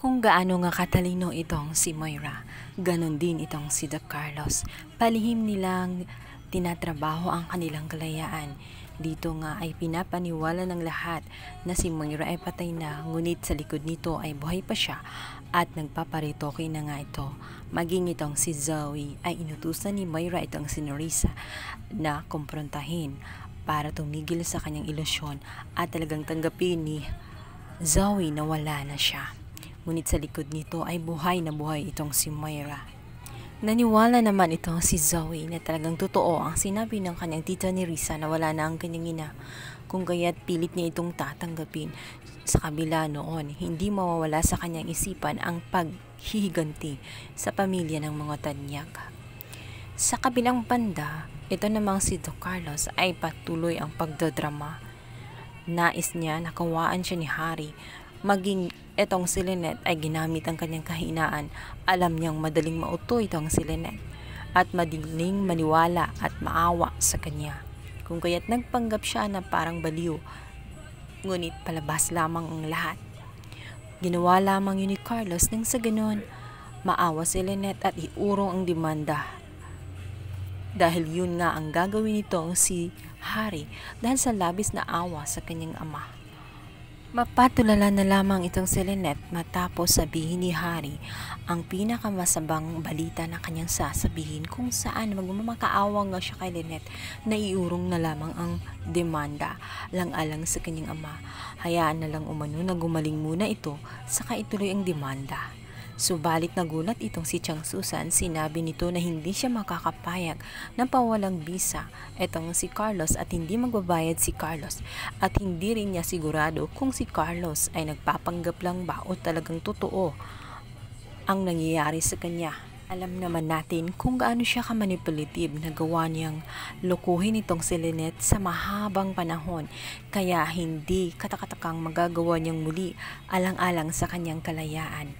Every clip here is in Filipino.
Kung gaano nga katalino itong si Moira, ganon din itong si Doc Carlos. Palihim nilang tinatrabaho ang kanilang kalayaan. Dito nga ay pinapaniwala ng lahat na si Moira ay patay na, ngunit sa likod nito ay buhay pa siya at nagpaparitoke na nga ito. Maging itong si Zoe ay inutusan ni Moira itong si Nerissa na kumprontahin para tumigil sa kanyang ilusyon at talagang tanggapin ni Zoe na wala na siya. Ngunit sa likod nito ay buhay na buhay itong si Moira. Naniwala naman itong si Zoe na talagang totoo ang sinabi ng kanyang tita ni Risa na wala na ang kanyang ina, kung kaya't pilit niya itong tatanggapin. Sa kabila noon, hindi mawawala sa kanyang isipan ang paghihiganti sa pamilya ng mga Tanyag. Sa kabilang banda, ito namang si Doc Carlos ay patuloy ang pagdadrama. Nais niya nakawaan siya ni Harry, maging etong si Lynette ay ginamit ang kanyang kahinaan. Alam niyang madaling mauto itong si Lynette at madaling maniwala at maawa sa kanya, kung kaya't nagpanggap siya na parang baliw. Ngunit palabas lamang ang lahat. Ginawa lamang yun ni Carlos nang sa ganon maawa si Lynette at iurong ang demanda. Dahil yun nga ang gagawin nitong si Harry dahil sa labis na awa sa kanyang ama. Mapatulala na lamang itong si Lynette matapos sabihin ni Harry ang pinakamasabang balita na kanyang sasabihin, kung saan magmamakaawa nga siya kay Lynette na iurong na lamang ang demanda lang-alang sa kanyang ama. Hayaan na lang umano na gumaling muna ito saka ituloy ang demanda. Subalit nagulat itong si Chang Susan, sinabi nito na hindi siya makakapayag na pawalang bisa itong si Carlos at hindi magbabayad si Carlos, at hindi rin niya sigurado kung si Carlos ay nagpapanggap lang ba o talagang totoo ang nangyayari sa kanya. Alam naman natin kung gaano siya kamanipulative na gawa niyang lukuhin itong si Lynette sa mahabang panahon, kaya hindi katakatakang magagawa niyang muli alang-alang sa kanyang kalayaan.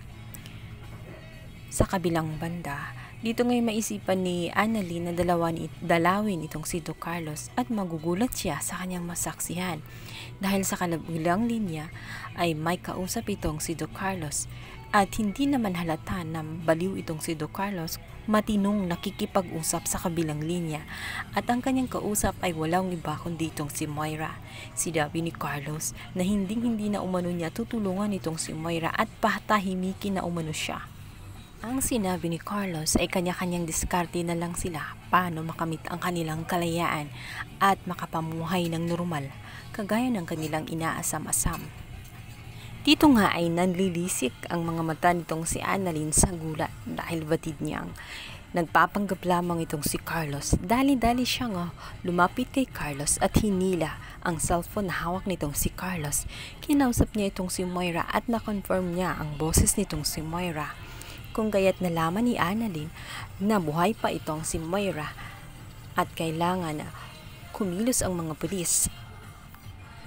Sa kabilang banda, dito ngayon maisipan ni Annalyn na dalawin itong si Doc Carlos at magugulat siya sa kanyang masaksihan. Dahil sa kabilang linya ay may kausap itong si Doc Carlos at hindi naman halata na baliw itong si Doc Carlos, matinong nakikipag-usap sa kabilang linya at ang kanyang kausap ay walang iba kundi itong si Moira. Sinabi ni Carlos na hindi na umano niya tutulungan itong si Moira at patahimikin na umano siya. Ang sinabi ni Carlos ay kanya-kanyang diskarte na lang sila paano makamit ang kanilang kalayaan at makapamuhay ng normal, kagaya ng kanilang inaasam-asam. Dito nga ay nanlilisik ang mga mata nitong si Annalyn sa gulat dahil batid niyang nagpapanggap lamang itong si Carlos. Dali-dali siya nga lumapit kay Carlos at hinila ang cellphone na hawak nitong si Carlos. Kinausap niya itong si Moira at na-confirm niya ang boses nitong si Moira. Kung kaya't nalaman ni Annalyn na buhay pa itong si Moira at kailangan na kumilos ang mga pulis.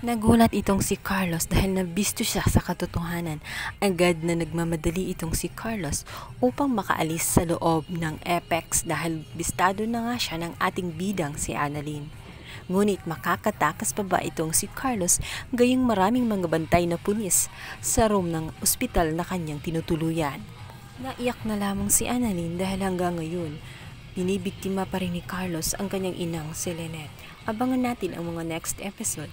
Nagulat itong si Carlos dahil nabisto siya sa katotohanan. Agad na nagmamadali itong si Carlos upang makaalis sa loob ng Apex dahil bistado na nga siya ng ating bidang si Annalyn. Ngunit makakatakas pa ba itong si Carlos gayong maraming mga bantay na pulis sa room ng ospital na kanyang tinutuluyan? Naiyak na lamang si Annalyn dahil hanggang ngayon, binibiktima pa rin ni Carlos ang kanyang inang si Lynette. Abangan natin ang mga next episode.